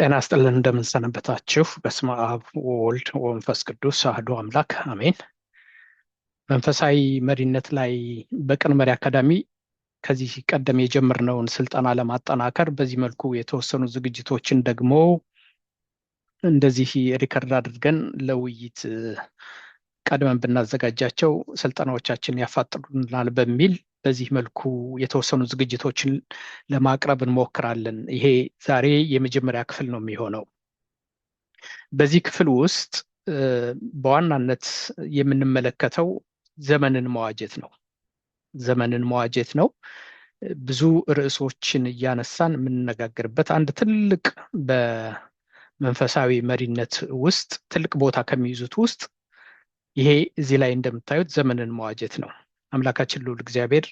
ጤና ይስጥልን እንደምንሰነበታችሁ። በስመ አብ ወወልድ ወመንፈስ ቅዱስ አሐዱ አምላክ አሜን። መንፈሳዊ መሪነት ላይ በቅን መሪ አካዳሚ ከዚህ ቀደም የጀመርነውን ስልጠና ለማጠናከር በዚህ መልኩ የተወሰኑ ዝግጅቶችን ደግሞ እንደዚህ ሪከርድ አድርገን ለውይይት ቀድመን ብናዘጋጃቸው ስልጠናዎቻችን ያፋጥኑናል በሚል በዚህ መልኩ የተወሰኑ ዝግጅቶችን ለማቅረብ እንሞክራለን። ይሄ ዛሬ የመጀመሪያ ክፍል ነው የሚሆነው። በዚህ ክፍል ውስጥ በዋናነት የምንመለከተው ዘመንን መዋጀት ነው። ዘመንን መዋጀት ነው። ብዙ ርዕሶችን እያነሳን የምንነጋገርበት አንድ ትልቅ በመንፈሳዊ መሪነት ውስጥ ትልቅ ቦታ ከሚይዙት ውስጥ ይሄ እዚህ ላይ እንደምታዩት ዘመንን መዋጀት ነው። አምላካችን ልዑል እግዚአብሔር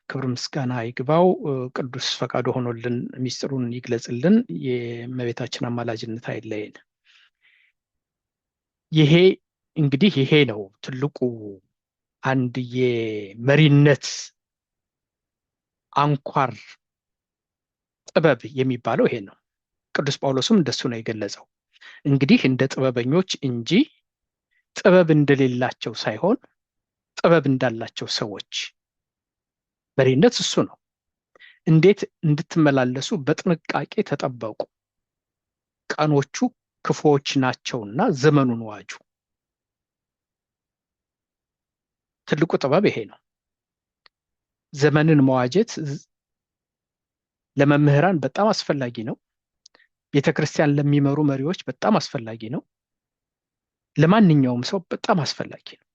ክብር ምስጋና ይግባው። ቅዱስ ፈቃዱ ሆኖልን ሚስጥሩን ይግለጽልን። የእመቤታችን አማላጅነት አይለየን። ይሄ እንግዲህ ይሄ ነው ትልቁ አንድ የመሪነት አንኳር ጥበብ የሚባለው ይሄ ነው። ቅዱስ ጳውሎስም እንደሱ ነው የገለጸው። እንግዲህ እንደ ጥበበኞች እንጂ ጥበብ እንደሌላቸው ሳይሆን ጥበብ እንዳላቸው ሰዎች መሪነት እሱ ነው። እንዴት እንድትመላለሱ በጥንቃቄ ተጠበቁ፣ ቀኖቹ ክፉዎች ናቸውና ዘመኑን ዋጁ። ትልቁ ጥበብ ይሄ ነው። ዘመንን መዋጀት ለመምህራን በጣም አስፈላጊ ነው። ቤተክርስቲያን ለሚመሩ መሪዎች በጣም አስፈላጊ ነው። ለማንኛውም ሰው በጣም አስፈላጊ ነው።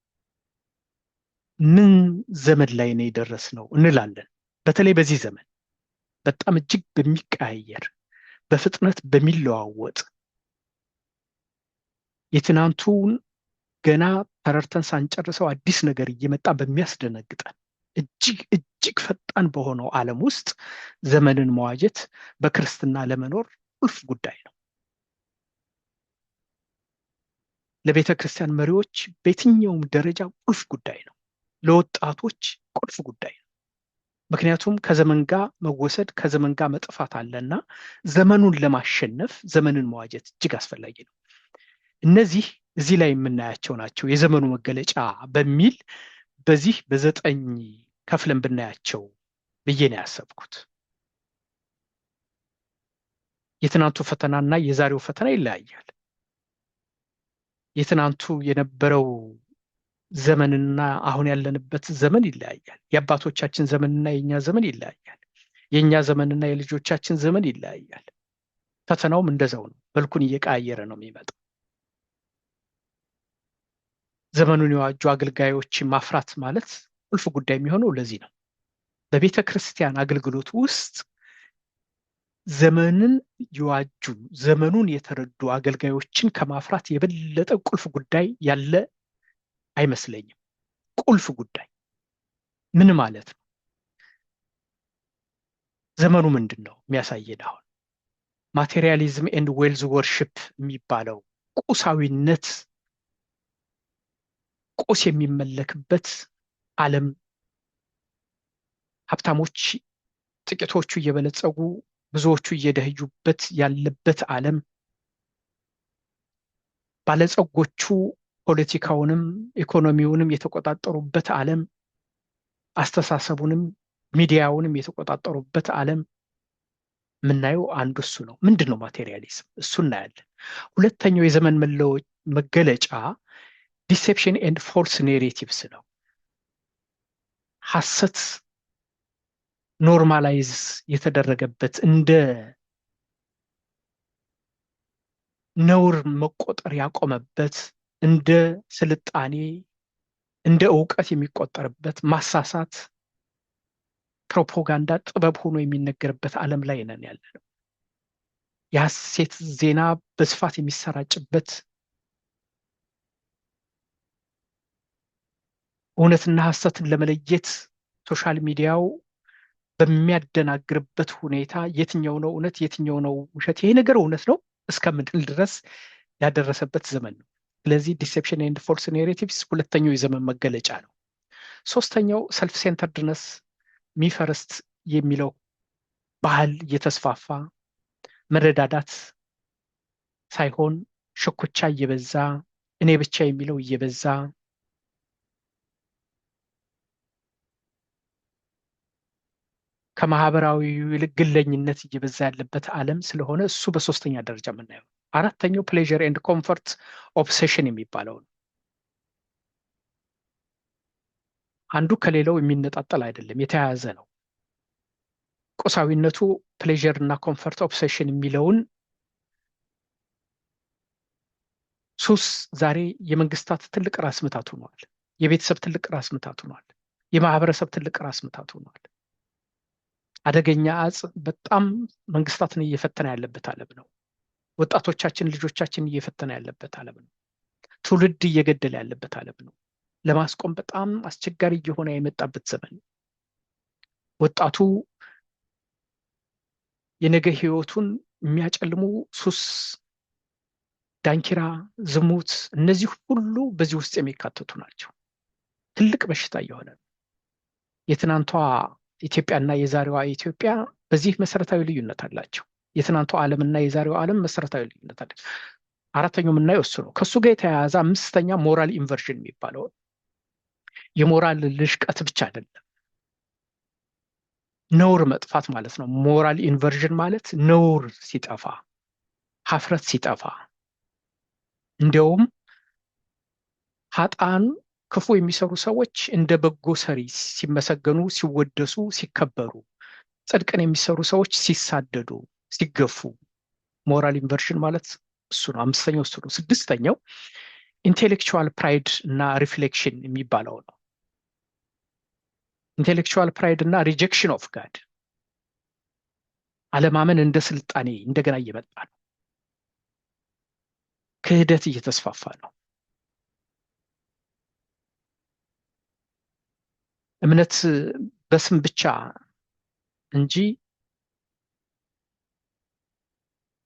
ምን ዘመን ላይ ነው የደረስነው እንላለን። በተለይ በዚህ ዘመን በጣም እጅግ በሚቀያየር በፍጥነት በሚለዋወጥ የትናንቱን ገና ተረድተን ሳንጨርሰው አዲስ ነገር እየመጣ በሚያስደነግጠን እጅግ ፈጣን በሆነው ዓለም ውስጥ ዘመንን መዋጀት በክርስትና ለመኖር ቁልፍ ጉዳይ ነው። ለቤተ ክርስቲያን መሪዎች በየትኛውም ደረጃ ቁልፍ ጉዳይ ነው። ለወጣቶች ቁልፍ ጉዳይ ነው። ምክንያቱም ከዘመን ጋር መወሰድ ከዘመን ጋር መጥፋት አለና ዘመኑን ለማሸነፍ ዘመንን መዋጀት እጅግ አስፈላጊ ነው። እነዚህ እዚህ ላይ የምናያቸው ናቸው የዘመኑ መገለጫ በሚል በዚህ በ9 ከፍለን ብናያቸው ብዬ ነው ያሰብኩት። የትናንቱ ፈተናና የዛሬው ፈተና ይለያያል። የትናንቱ የነበረው ዘመንና አሁን ያለንበት ዘመን ይለያያል። የአባቶቻችን ዘመንና የኛ ዘመን ይለያያል። የኛ ዘመንና የልጆቻችን ዘመን ይለያያል። ፈተናውም እንደዛው ነው። መልኩን እየቀያየረ ነው የሚመጣው። ዘመኑን የዋጁ አገልጋዮች ማፍራት ማለት ቁልፍ ጉዳይ የሚሆነው ለዚህ ነው። በቤተ ክርስቲያን አገልግሎት ውስጥ ዘመንን የዋጁ ዘመኑን የተረዱ አገልጋዮችን ከማፍራት የበለጠ ቁልፍ ጉዳይ ያለ አይመስለኝም። ቁልፍ ጉዳይ ምን ማለት ነው? ዘመኑ ምንድን ነው የሚያሳየን? አሁን ማቴሪያሊዝም ኤንድ ዌልዝ ወርሺፕ የሚባለው ቁሳዊነት ቁስ የሚመለክበት ዓለም፣ ሀብታሞች ጥቂቶቹ እየበለጸጉ ብዙዎቹ እየደህዩበት ያለበት ዓለም፣ ባለጸጎቹ ፖለቲካውንም ኢኮኖሚውንም የተቆጣጠሩበት ዓለም፣ አስተሳሰቡንም ሚዲያውንም የተቆጣጠሩበት ዓለም የምናየው አንዱ እሱ ነው። ምንድን ነው ማቴሪያሊዝም? እሱ እናያለን። ሁለተኛው የዘመን መገለጫ ዲሴፕሽን ኤንድ ፎልስ ኔሬቲቭስ ነው። ሐሰት ኖርማላይዝ የተደረገበት እንደ ነውር መቆጠር ያቆመበት እንደ ስልጣኔ እንደ ዕውቀት የሚቆጠርበት ማሳሳት ፕሮፓጋንዳ ጥበብ ሆኖ የሚነገርበት ዓለም ላይ ነን ያለነው። የሐሰት ዜና በስፋት የሚሰራጭበት እውነትና ሐሰትን ለመለየት ሶሻል ሚዲያው በሚያደናግርበት ሁኔታ የትኛው ነው እውነት የትኛው ነው ውሸት፣ ይሄ ነገር እውነት ነው እስከምንል ድረስ ያደረሰበት ዘመን ነው። ስለዚህ ዲሴፕሽን ኤንድ ፎልስ ኔሬቲቭስ ሁለተኛው የዘመን መገለጫ ነው። ሶስተኛው ሰልፍ ሴንተርድነስ ሚፈረስት የሚለው ባህል እየተስፋፋ መረዳዳት ሳይሆን ሽኩቻ እየበዛ እኔ ብቻ የሚለው እየበዛ ከማህበራዊ ይልቅ ግለኝነት እየበዛ ያለበት ዓለም ስለሆነ እሱ በሶስተኛ ደረጃ የምናየው። አራተኛው ፕሌዥር ኤንድ ኮምፎርት ኦብሴሽን የሚባለው ነው። አንዱ ከሌላው የሚነጣጠል አይደለም፣ የተያያዘ ነው። ቁሳዊነቱ ፕሌዥር እና ኮምፎርት ኦብሴሽን የሚለውን ሱስ ዛሬ የመንግስታት ትልቅ ራስ ምታት ሆኗል። የቤተሰብ ትልቅ ራስ ምታት ሆኗል። የማህበረሰብ ትልቅ ራስ ምታት ሆኗል። አደገኛ እጽ በጣም መንግስታትን እየፈተነ ያለበት ዓለም ነው። ወጣቶቻችን ልጆቻችን እየፈተነ ያለበት ዓለም ነው። ትውልድ እየገደለ ያለበት ዓለም ነው። ለማስቆም በጣም አስቸጋሪ እየሆነ የመጣበት ዘመን ነው። ወጣቱ የነገ ህይወቱን የሚያጨልሙ ሱስ፣ ዳንኪራ፣ ዝሙት፣ እነዚህ ሁሉ በዚህ ውስጥ የሚካተቱ ናቸው። ትልቅ በሽታ እየሆነ ነው። የትናንቷ ኢትዮጵያና የዛሬዋ ኢትዮጵያ በዚህ መሰረታዊ ልዩነት አላቸው። የትናንቷ ዓለምና የዛሬዋ ዓለም መሰረታዊ ልዩነት አለ። አራተኛው የምናየው እሱ ነው። ከእሱ ጋር የተያያዘ አምስተኛ ሞራል ኢንቨርዥን የሚባለው የሞራል ልሽቀት ብቻ አይደለም፣ ነውር መጥፋት ማለት ነው። ሞራል ኢንቨርዥን ማለት ነውር ሲጠፋ፣ ሀፍረት ሲጠፋ፣ እንዲያውም ሀጣን ክፉ የሚሰሩ ሰዎች እንደ በጎ ሰሪ ሲመሰገኑ፣ ሲወደሱ፣ ሲከበሩ፣ ጽድቅን የሚሰሩ ሰዎች ሲሳደዱ፣ ሲገፉ፣ ሞራል ኢንቨርዥን ማለት እሱ ነው። አምስተኛው እሱ ነው። ስድስተኛው ኢንቴሌክቹዋል ፕራይድ እና ሪፍሌክሽን የሚባለው ነው። ኢንቴሌክቹዋል ፕራይድ እና ሪጀክሽን ኦፍ ጋድ፣ አለማመን እንደ ስልጣኔ እንደገና እየመጣ ነው። ክህደት እየተስፋፋ ነው። እምነት በስም ብቻ እንጂ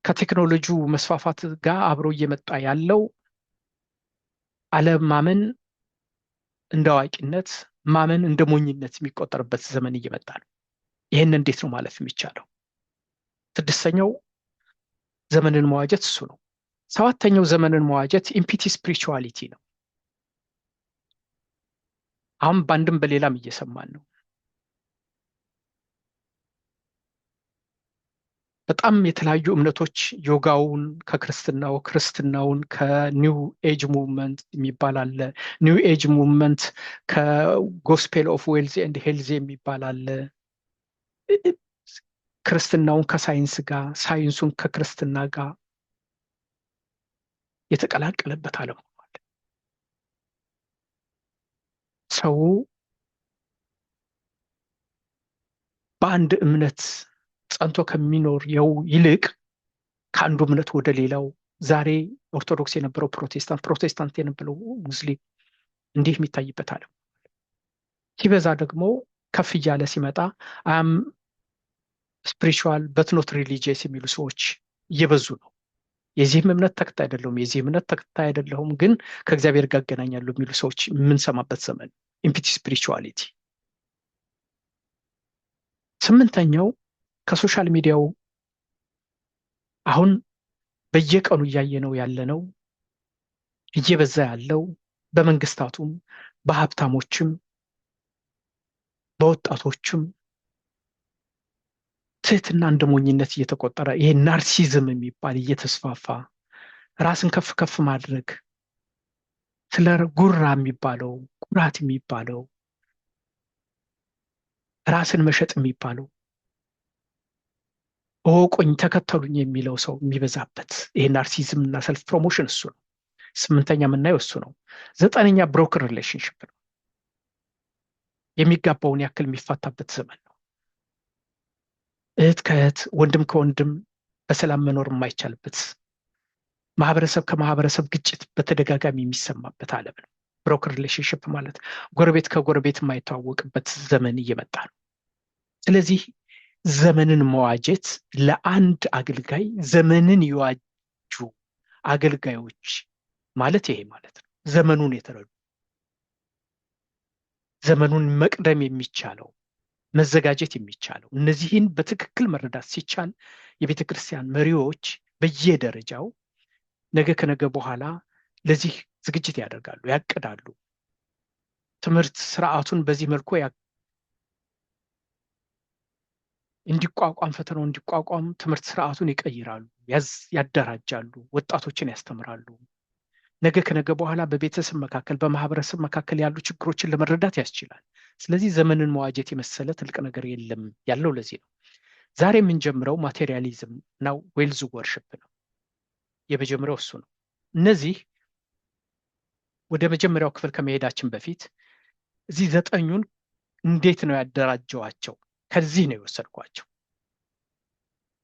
ከቴክኖሎጂው መስፋፋት ጋር አብሮ እየመጣ ያለው አለማመን እንደ አዋቂነት፣ ማመን እንደ ሞኝነት የሚቆጠርበት ዘመን እየመጣ ነው። ይህን እንዴት ነው ማለፍ የሚቻለው? ስድስተኛው ዘመንን መዋጀት እሱ ነው። ሰባተኛው ዘመንን መዋጀት ኢምፒቲ ስፒሪቹዋሊቲ ነው። አሁን በአንድም በሌላም እየሰማን ነው። በጣም የተለያዩ እምነቶች ዮጋውን ከክርስትናው፣ ክርስትናውን ከኒው ኤጅ ሙቭመንት የሚባል አለ። ኒው ኤጅ ሙቭመንት ከጎስፔል ኦፍ ዌልዝ ኤንድ ሄልዝ የሚባል አለ። ክርስትናውን ከሳይንስ ጋር፣ ሳይንሱን ከክርስትና ጋር የተቀላቀለበት ዓለም ሆኗል። ሰው በአንድ እምነት ጸንቶ ከሚኖር ይልቅ ከአንዱ እምነት ወደ ሌላው፣ ዛሬ ኦርቶዶክስ የነበረው ፕሮቴስታንት፣ ፕሮቴስታንት የነበረው ሙስሊም እንዲህ የሚታይበት ዓለም ሲበዛ ደግሞ ከፍ እያለ ሲመጣ አም ስፒሪቹዋል በት ኖት ሪሊጂየስ የሚሉ ሰዎች እየበዙ ነው። የዚህም እምነት ተከታይ አይደለሁም፣ የዚህ እምነት ተከታይ አይደለሁም፣ ግን ከእግዚአብሔር ጋር አገናኛሉ የሚሉ ሰዎች የምንሰማበት ዘመን ኢምፒቲ ስፒሪቹዋሊቲ። ስምንተኛው ከሶሻል ሚዲያው አሁን በየቀኑ እያየነው ያለነው እየበዛ ያለው በመንግስታቱም በሀብታሞችም በወጣቶችም ትህትና እንደ ሞኝነት እየተቆጠረ ይሄ ናርሲዝም የሚባል እየተስፋፋ ራስን ከፍ ከፍ ማድረግ፣ ስለ ጉራ የሚባለው ኩራት የሚባለው ራስን መሸጥ የሚባለው እወቁኝ ተከተሉኝ የሚለው ሰው የሚበዛበት ይሄ ናርሲዝም እና ሰልፍ ፕሮሞሽን እሱ ነው። ስምንተኛ የምናየው እሱ ነው። ዘጠነኛ ብሮክን ሪሌሽንሽፕ ነው። የሚጋባውን ያክል የሚፋታበት ዘመን ነው። እህት ከእህት ወንድም ከወንድም በሰላም መኖር የማይቻልበት፣ ማህበረሰብ ከማህበረሰብ ግጭት በተደጋጋሚ የሚሰማበት ዓለም ነው። ብሮክን ሪሌሽንሽፕ ማለት ጎረቤት ከጎረቤት የማይተዋወቅበት ዘመን እየመጣ ነው። ስለዚህ ዘመንን መዋጀት ለአንድ አገልጋይ ዘመንን የዋጁ አገልጋዮች ማለት ይሄ ማለት ነው። ዘመኑን የተረዱ ዘመኑን መቅደም የሚቻለው መዘጋጀት የሚቻለው እነዚህን በትክክል መረዳት ሲቻል የቤተ ክርስቲያን መሪዎች በየደረጃው ነገ ከነገ በኋላ ለዚህ ዝግጅት ያደርጋሉ፣ ያቅዳሉ። ትምህርት ስርዓቱን በዚህ መልኩ እንዲቋቋም ፈተናው እንዲቋቋም ትምህርት ስርዓቱን ይቀይራሉ፣ ያደራጃሉ፣ ወጣቶችን ያስተምራሉ። ነገ ከነገ በኋላ በቤተሰብ መካከል በማህበረሰብ መካከል ያሉ ችግሮችን ለመረዳት ያስችላል። ስለዚህ ዘመንን መዋጀት የመሰለ ትልቅ ነገር የለም ያለው ለዚህ ነው። ዛሬ የምንጀምረው ማቴሪያሊዝም እና ዌልዝ ወርሽፕ ነው። የመጀመሪያው እሱ ነው። እነዚህ ወደ መጀመሪያው ክፍል ከመሄዳችን በፊት እዚህ 9ኙን እንዴት ነው ያደራጀዋቸው? ከዚህ ነው የወሰድኳቸው።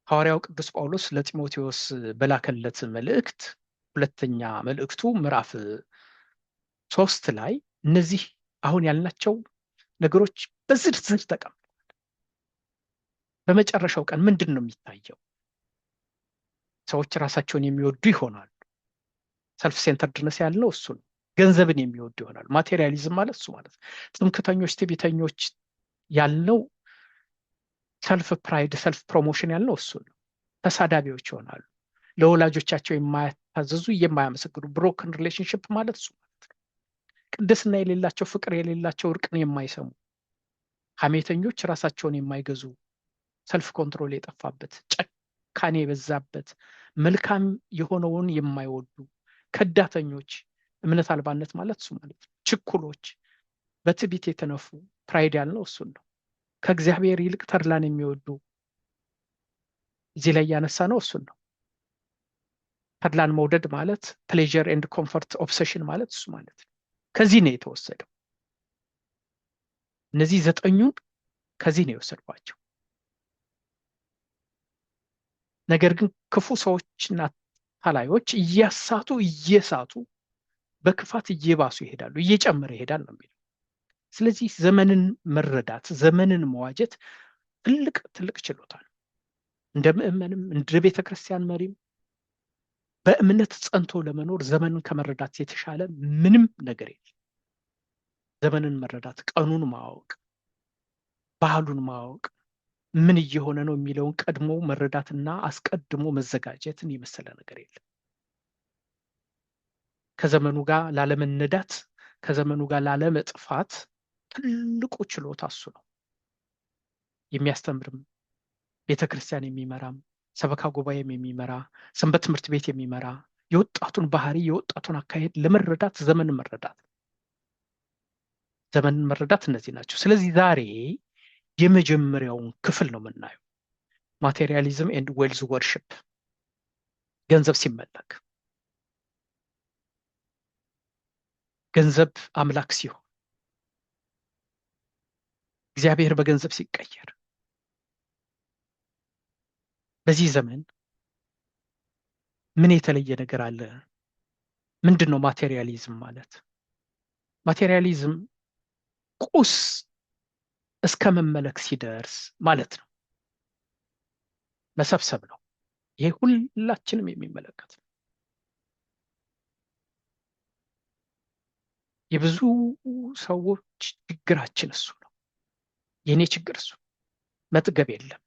ሐዋርያው ቅዱስ ጳውሎስ ለጢሞቴዎስ በላከለት መልእክት ሁለተኛ መልእክቱ ምዕራፍ 3 ላይ እነዚህ አሁን ያልናቸው ነገሮች በዝርዝር ተቀምጠዋል። በመጨረሻው ቀን ምንድን ነው የሚታየው? ሰዎች ራሳቸውን የሚወዱ ይሆናሉ። ሰልፍ ሴንተርድነስ ያልነው እሱ ነው። ገንዘብን የሚወዱ ይሆናሉ። ማቴሪያሊዝም ማለት እሱ ማለት ነው። ትምክህተኞች፣ ትዕቢተኞች ያልነው ሰልፍ ፕራይድ፣ ሰልፍ ፕሮሞሽን ያልነው እሱ ነው። ተሳዳቢዎች ይሆናሉ። ለወላጆቻቸው የማያታዘዙ የማያመሰግኑ፣ ብሮክን ሪሌሽንሽፕ ማለት እሱ ማለት ነው። ቅድስና የሌላቸው፣ ፍቅር የሌላቸው፣ እርቅን የማይሰሙ ሐሜተኞች፣ ራሳቸውን የማይገዙ፣ ሰልፍ ኮንትሮል የጠፋበት፣ ጭካኔ የበዛበት፣ መልካም የሆነውን የማይወዱ፣ ከዳተኞች፣ እምነት አልባነት ማለት እሱ ማለት ነው። ችኩሎች፣ በትዕቢት የተነፉ፣ ፕራይድ ያልነው እሱን ነው። ከእግዚአብሔር ይልቅ ተድላን የሚወዱ እዚህ ላይ ያነሳ ነው እሱን ነው። ተድላን መውደድ ማለት ፕሌዥር ኤንድ ኮምፎርት ኦብሰሽን ማለት እሱ ማለት ነው። ከዚህ ነው የተወሰደው። እነዚህ 9ኙን ከዚህ ነው የወሰድኳቸው። ነገር ግን ክፉ ሰዎችና ታላዮች እየሳቱ በክፋት እየባሱ ይሄዳሉ፣ እየጨመረ ይሄዳል ነው የሚለው። ስለዚህ ዘመንን መረዳት፣ ዘመንን መዋጀት ትልቅ ችሎታ ነው። እንደ ምዕመንም እንደ ቤተክርስቲያን መሪም በእምነት ጸንቶ ለመኖር ዘመንን ከመረዳት የተሻለ ምንም ነገር የለም። ዘመንን መረዳት፣ ቀኑን ማወቅ፣ ባህሉን ማወቅ፣ ምን እየሆነ ነው የሚለውን ቀድሞ መረዳትና አስቀድሞ መዘጋጀትን የመሰለ ነገር የለም። ከዘመኑ ጋር ላለመነዳት፣ ከዘመኑ ጋር ላለመጥፋት ትልቁ ችሎታ እሱ ነው። የሚያስተምርም ቤተክርስቲያን የሚመራም ሰበካ ጉባኤም የሚመራ ሰንበት ትምህርት ቤት የሚመራ የወጣቱን ባህሪ የወጣቱን አካሄድ ለመረዳት ዘመንን መረዳት እነዚህ ናቸው። ስለዚህ ዛሬ የመጀመሪያውን ክፍል ነው የምናየው፣ ማቴሪያሊዝም ኤንድ ዌልዝ ወርሽፕ። ገንዘብ ሲመለክ፣ ገንዘብ አምላክ ሲሆን፣ እግዚአብሔር በገንዘብ ሲቀየር፣ በዚህ ዘመን ምን የተለየ ነገር አለ? ምንድን ነው ማቴሪያሊዝም ማለት? ማቴሪያሊዝም ቁስ እስከ መመለክ ሲደርስ ማለት ነው። መሰብሰብ ነው። ይሄ ሁላችንም የሚመለከት ነው። የብዙ ሰዎች ችግራችን እሱ ነው። የኔ ችግር እሱ መጥገብ የለም።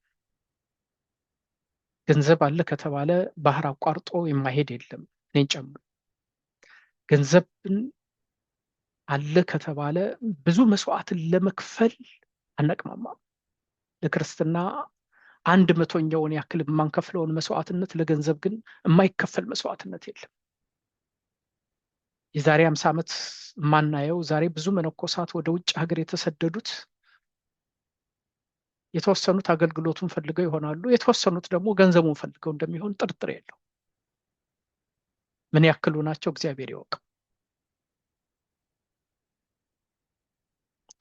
ገንዘብ አለ ከተባለ ባህር አቋርጦ የማይሄድ የለም፣ እኔን ጨምሮ። ገንዘብን አለ ከተባለ ብዙ መስዋዕትን ለመክፈል አነቅማማም። ለክርስትና 1/100ውን ያክል የማንከፍለውን መስዋዕትነት ለገንዘብ ግን የማይከፈል መስዋዕትነት የለም። የዛሬ 50 ዓመት የማናየው ዛሬ ብዙ መነኮሳት ወደ ውጭ ሀገር የተሰደዱት የተወሰኑት አገልግሎቱን ፈልገው ይሆናሉ፣ የተወሰኑት ደግሞ ገንዘቡን ፈልገው እንደሚሆን ጥርጥር የለው። ምን ያክሉ ናቸው እግዚአብሔር ይወቅ።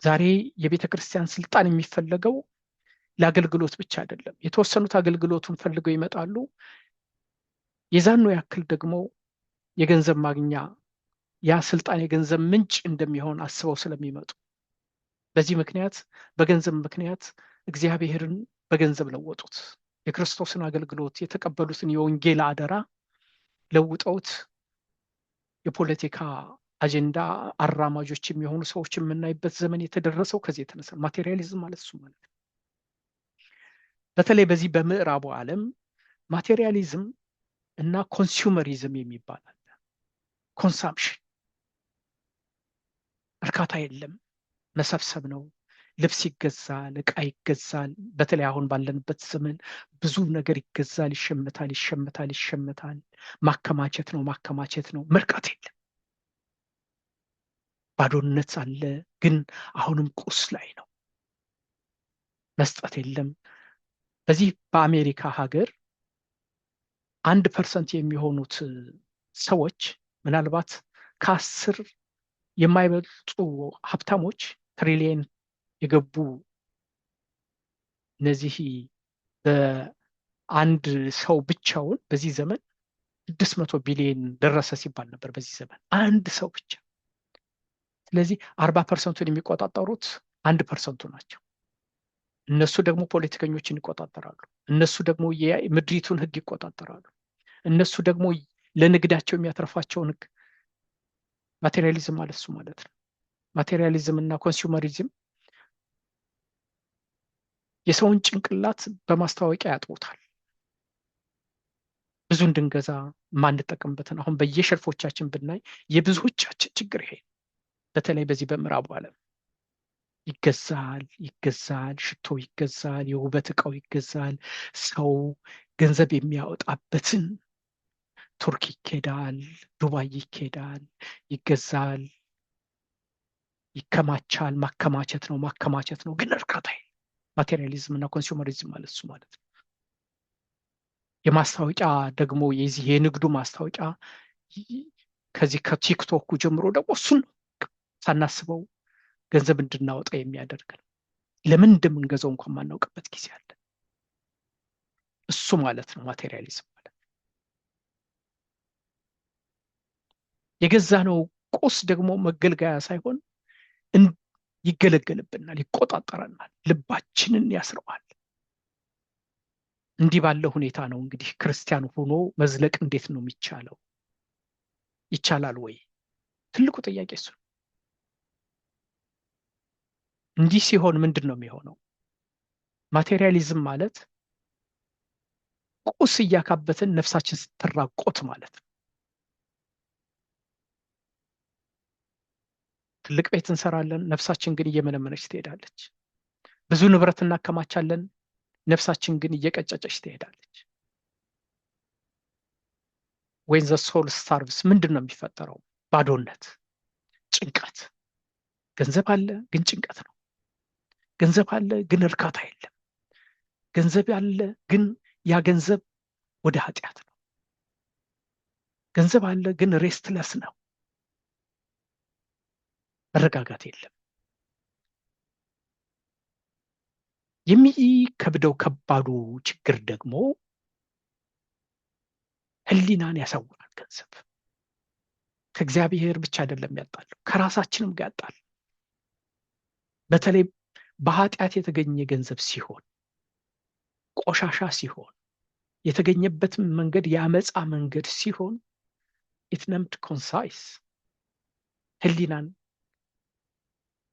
ዛሬ የቤተ ክርስቲያን ስልጣን የሚፈለገው ለአገልግሎት ብቻ አይደለም። የተወሰኑት አገልግሎቱን ፈልገው ይመጣሉ፣ የዛኑ ያክል ደግሞ የገንዘብ ማግኛ፣ ያ ስልጣን የገንዘብ ምንጭ እንደሚሆን አስበው ስለሚመጡ፣ በዚህ ምክንያት በገንዘብ ምክንያት እግዚአብሔርን በገንዘብ ለወጡት። የክርስቶስን አገልግሎት የተቀበሉትን የወንጌል አደራ ለውጠውት የፖለቲካ አጀንዳ አራማጆች የሚሆኑ ሰዎች የምናይበት ዘመን የተደረሰው ከዚህ የተነሳ ማቴሪያሊዝም ማለት እሱ ማለት ነው። በተለይ በዚህ በምዕራቡ ዓለም ማቴሪያሊዝም እና ኮንሱመሪዝም የሚባል አለ። ኮንሳምፕሽን፣ እርካታ የለም፣ መሰብሰብ ነው። ልብስ ይገዛል፣ እቃ ይገዛል። በተለይ አሁን ባለንበት ዘመን ብዙ ነገር ይገዛል፣ ይሸመታል፣ ይሸመታል፣ ይሸመታል። ማከማቸት ነው፣ ማከማቸት ነው። መርካት የለም፣ ባዶነት አለ። ግን አሁንም ቁስ ላይ ነው፣ መስጠት የለም። በዚህ በአሜሪካ ሀገር 1% የሚሆኑት ሰዎች ምናልባት ከ10 የማይበልጡ ሀብታሞች ትሪሊየን የገቡ እነዚህ በአንድ ሰው ብቻውን በዚህ ዘመን 600 ቢሊዮን ደረሰ ሲባል ነበር በዚህ ዘመን አንድ ሰው ብቻ። ስለዚህ 40%ን የሚቆጣጠሩት 1%ቱ ናቸው። እነሱ ደግሞ ፖለቲከኞችን ይቆጣጠራሉ። እነሱ ደግሞ የምድሪቱን ሕግ ይቆጣጠራሉ። እነሱ ደግሞ ለንግዳቸው የሚያተርፋቸውን ሕግ። ማቴሪያሊዝም ማለት እሱ ማለት ነው። ማቴሪያሊዝም እና ኮንሱመሪዝም የሰውን ጭንቅላት በማስታወቂያ ያጥቡታል። ብዙ እንድንገዛ ማንጠቀምበትን አሁን በየሸልፎቻችን ብናይ የብዙዎቻችን ችግር ይሄ። በተለይ በዚህ በምዕራቡ ዓለም ይገዛል፣ ይገዛል፣ ሽቶ ይገዛል፣ የውበት እቃው ይገዛል። ሰው ገንዘብ የሚያወጣበትን ቱርክ ይኬዳል፣ ዱባይ ይኬዳል፣ ይገዛል፣ ይከማቻል። ማከማቸት ነው፣ ማከማቸት ነው። ግን እርካታ ማቴሪያሊዝም እና ኮንሱመሪዝም ማለት እሱ ማለት ነው። የማስታወቂያ ደግሞ የዚህ የንግዱ ማስታወቂያ ከዚህ ከቲክቶኩ ጀምሮ ደግሞ እሱን ሳናስበው ገንዘብ እንድናወጣ የሚያደርግ ነው። ለምን እንደምንገዛው እንኳን ማናውቅበት ጊዜ አለ። እሱ ማለት ነው ማቴሪያሊዝም ማለት። የገዛነው ቁስ ደግሞ መገልገያ ሳይሆን ይገለገልብናል፣ ይቆጣጠረናል፣ ልባችንን ያስረዋል። እንዲህ ባለ ሁኔታ ነው እንግዲህ ክርስቲያን ሆኖ መዝለቅ እንዴት ነው የሚቻለው? ይቻላል ወይ? ትልቁ ጥያቄ እሱ። እንዲህ ሲሆን ምንድን ነው የሚሆነው? ማቴሪያሊዝም ማለት ቁስ እያካበትን ነፍሳችን ስትራቆት ማለት ነው። ትልቅ ቤት እንሰራለን፣ ነፍሳችን ግን እየመነመነች ትሄዳለች። ብዙ ንብረት እናከማቻለን፣ ነፍሳችን ግን እየቀጨጨች ትሄዳለች። when the soul starves ምንድን ነው የሚፈጠረው? ባዶነት፣ ጭንቀት። ገንዘብ አለ ግን ጭንቀት ነው። ገንዘብ አለ ግን እርካታ የለም። ገንዘብ አለ ግን ያ ገንዘብ ወደ ኃጢአት ነው። ገንዘብ አለ ግን ሬስትለስ ነው፣ መረጋጋት የለም። የሚከብደው ከባዱ ችግር ደግሞ ሕሊናን ያሳውራል። ገንዘብ ከእግዚአብሔር ብቻ አይደለም ያጣለው፣ ከራሳችንም ጋር ያጣል። በተለይ በኃጢአት የተገኘ ገንዘብ ሲሆን፣ ቆሻሻ ሲሆን፣ የተገኘበት መንገድ የአመፃ መንገድ ሲሆን ኢትነምድ ኮንሳይስ ሕሊናን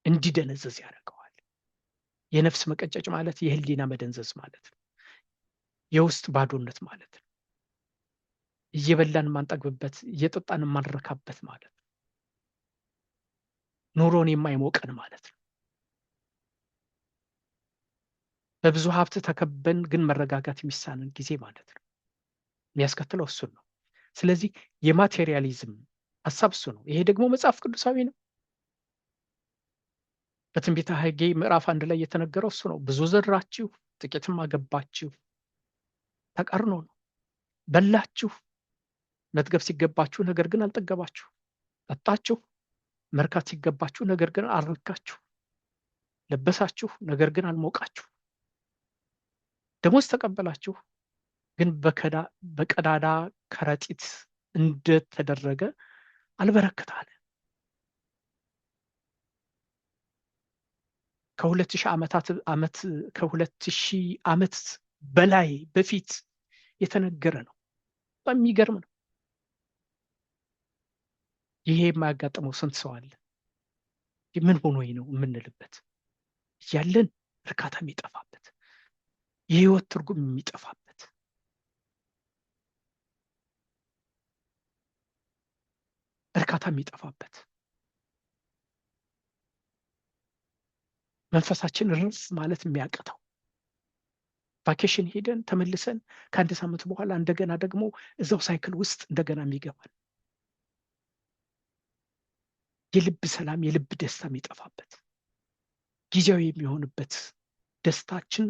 እንዲደነዘዝ ያደርገዋል። የነፍስ መቀጨጭ ማለት የሕሊና መደንዘዝ ማለት ነው። የውስጥ ባዶነት ማለት ነው። እየበላን ማንጠግብበት፣ እየጠጣን ማንረካበት ማለት ነው። ኑሮን የማይሞቀን ማለት ነው። በብዙ ሀብት ተከበን ግን መረጋጋት የሚሳነን ጊዜ ማለት ነው። የሚያስከትለው እሱን ነው። ስለዚህ የማቴሪያሊዝም ሀሳብ እሱ ነው። ይሄ ደግሞ መጽሐፍ ቅዱሳዊ ነው። በትንቢተ ሐጌ ምዕራፍ 1 ላይ የተነገረው እሱ ነው። ብዙ ዘራችሁ ጥቂትም አገባችሁ፣ ተቃርኖ ነው። በላችሁ መጥገብ ሲገባችሁ ነገር ግን አልጠገባችሁ፣ ጠጣችሁ መርካት ሲገባችሁ ነገር ግን አልረካችሁ፣ ለበሳችሁ ነገር ግን አልሞቃችሁ፣ ደሞዝ ተቀበላችሁ ግን በቀዳዳ ከረጢት እንደተደረገ አልበረከት አለ። ከ2000 ዓመት በላይ በፊት የተነገረ ነው። በሚገርም ነው። ይሄ የማያጋጥመው ስንት ሰው አለ? ምን ሆኖ ነው የምንልበት ያለን እርካታ የሚጠፋበት፣ የህይወት ትርጉም የሚጠፋበት። እርካታ የሚጠፋበት፣ መንፈሳችን ርፍ ማለት የሚያቅተው፣ ቫኬሽን ሄደን ተመልሰን ከአንድ ሳምንት በኋላ እንደገና ደግሞ እዛው ሳይክል ውስጥ እንደገና የሚገባል፣ የልብ ሰላም የልብ ደስታ የሚጠፋበት፣ ጊዜያዊ የሚሆንበት፣ ደስታችን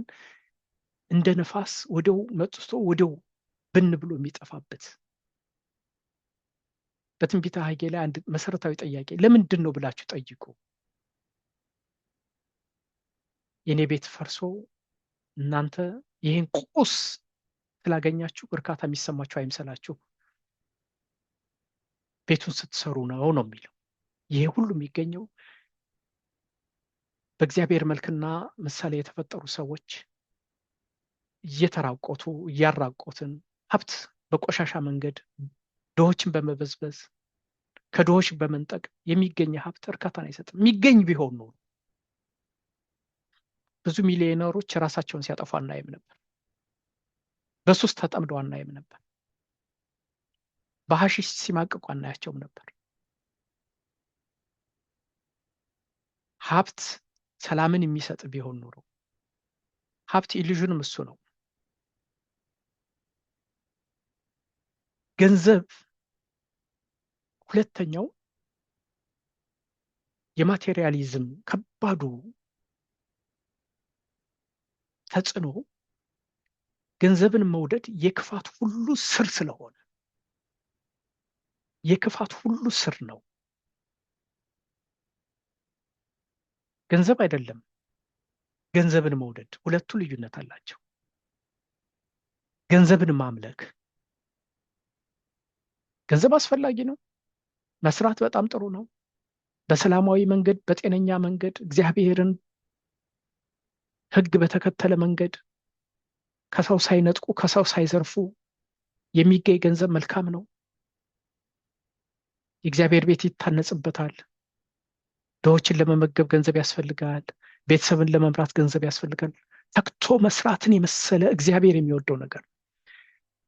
እንደ ነፋስ ወደው መጥቶ ወደው ብን ብሎ የሚጠፋበት። በትንቢተ ሐጌ ላይ አንድ መሰረታዊ ጥያቄ ለምንድን ነው ብላችሁ ጠይቁ። የኔ ቤት ፈርሶ እናንተ ይህን ቁስ ስላገኛችሁ እርካታ የሚሰማችሁ አይምሰላችሁ፣ ቤቱን ስትሰሩ ነው የሚለው። ይሄ ሁሉ የሚገኘው በእግዚአብሔር መልክና ምሳሌ የተፈጠሩ ሰዎች እየተራቆቱ እያራቆትን ሀብት በቆሻሻ መንገድ ድሆችን በመበዝበዝ ከድሆች በመንጠቅ የሚገኝ ሀብት እርካታን አይሰጥም። የሚገኝ ቢሆን ኖሮ ብዙ ሚሊዮነሮች ራሳቸውን ሲያጠፉ አናይም ነበር። በሱስ ተጠምደው አናይም ነበር። በሐሺሽ ሲማቅቁ አናያቸውም ነበር። ሀብት ሰላምን የሚሰጥ ቢሆን ኖሮ፣ ሀብት ኢሉዥንም እሱ ነው። ገንዘብ ሁለተኛው የማቴሪያሊዝም ከባዱ ተጽዕኖ ገንዘብን መውደድ የክፋት ሁሉ ስር ስለሆነ፣ የክፋት ሁሉ ስር ነው። ገንዘብ አይደለም ገንዘብን መውደድ፣ ሁለቱ ልዩነት አላቸው። ገንዘብን ማምለክ፣ ገንዘብ አስፈላጊ ነው፣ መስራት በጣም ጥሩ ነው። በሰላማዊ መንገድ በጤነኛ መንገድ እግዚአብሔርን ሕግ በተከተለ መንገድ ከሰው ሳይነጥቁ ከሰው ሳይዘርፉ የሚገኝ ገንዘብ መልካም ነው። የእግዚአብሔር ቤት ይታነጽበታል። ድሆችን ለመመገብ ገንዘብ ያስፈልጋል። ቤተሰብን ለመምራት ገንዘብ ያስፈልጋል። ተግቶ መስራትን የመሰለ እግዚአብሔር የሚወደው ነገር።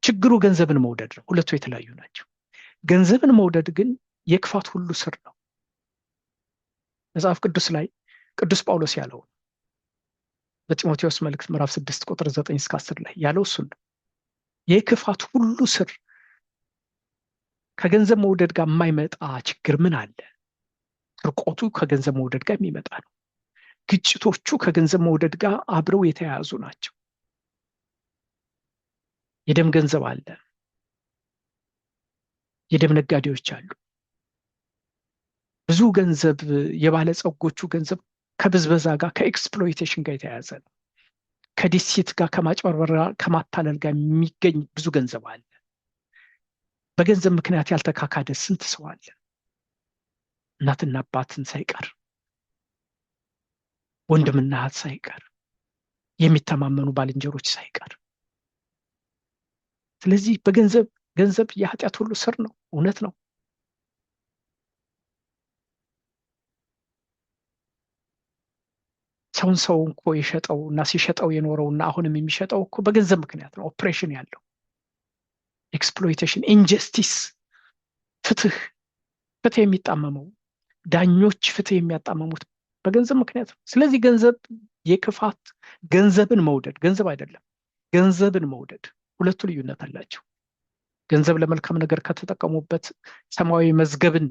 ችግሩ ገንዘብን መውደድ ነው። ሁለቱ የተለያዩ ናቸው። ገንዘብን መውደድ ግን የክፋት ሁሉ ስር ነው። መጽሐፍ ቅዱስ ላይ ቅዱስ ጳውሎስ ያለው በጢሞቴዎስ መልእክት ምዕራፍ 6 ቁጥር 9 እስከ 10 ላይ ያለው እሱን ነው። የክፋት ሁሉ ስር ከገንዘብ መውደድ ጋር የማይመጣ ችግር ምን አለ? ስርቆቱ ከገንዘብ መውደድ ጋር የሚመጣ ነው። ግጭቶቹ ከገንዘብ መውደድ ጋር አብረው የተያያዙ ናቸው። የደም ገንዘብ አለ። የደም ነጋዴዎች አሉ። ብዙ ገንዘብ የባለጸጎቹ ገንዘብ ከብዝበዛ ጋር ከኤክስፕሎይቴሽን ጋር የተያያዘ ነው። ከዲሲት ጋር ከማጭበርበር ከማታለል ጋር የሚገኝ ብዙ ገንዘብ አለ። በገንዘብ ምክንያት ያልተካካደ ስንት ሰው አለ? እናትና አባትን ሳይቀር ወንድምና እህት ሳይቀር የሚተማመኑ ባልንጀሮች ሳይቀር። ስለዚህ ገንዘብ የኃጢአት ሁሉ ስር ነው። እውነት ነው። ሰው እኮ የሸጠው እና ሲሸጠው የኖረው እና አሁንም የሚሸጠው እኮ በገንዘብ ምክንያት ነው። ኦፕሬሽን ያለው ኤክስፕሎይቴሽን፣ ኢንጀስቲስ፣ ፍትህ የሚጣመመው ዳኞች ፍትህ የሚያጣመሙት በገንዘብ ምክንያት ነው። ስለዚህ ገንዘብ የክፋት ገንዘብን መውደድ ገንዘብ አይደለም፣ ገንዘብን መውደድ ሁለቱ ልዩነት አላቸው። ገንዘብ ለመልካም ነገር ከተጠቀሙበት ሰማያዊ መዝገብን፣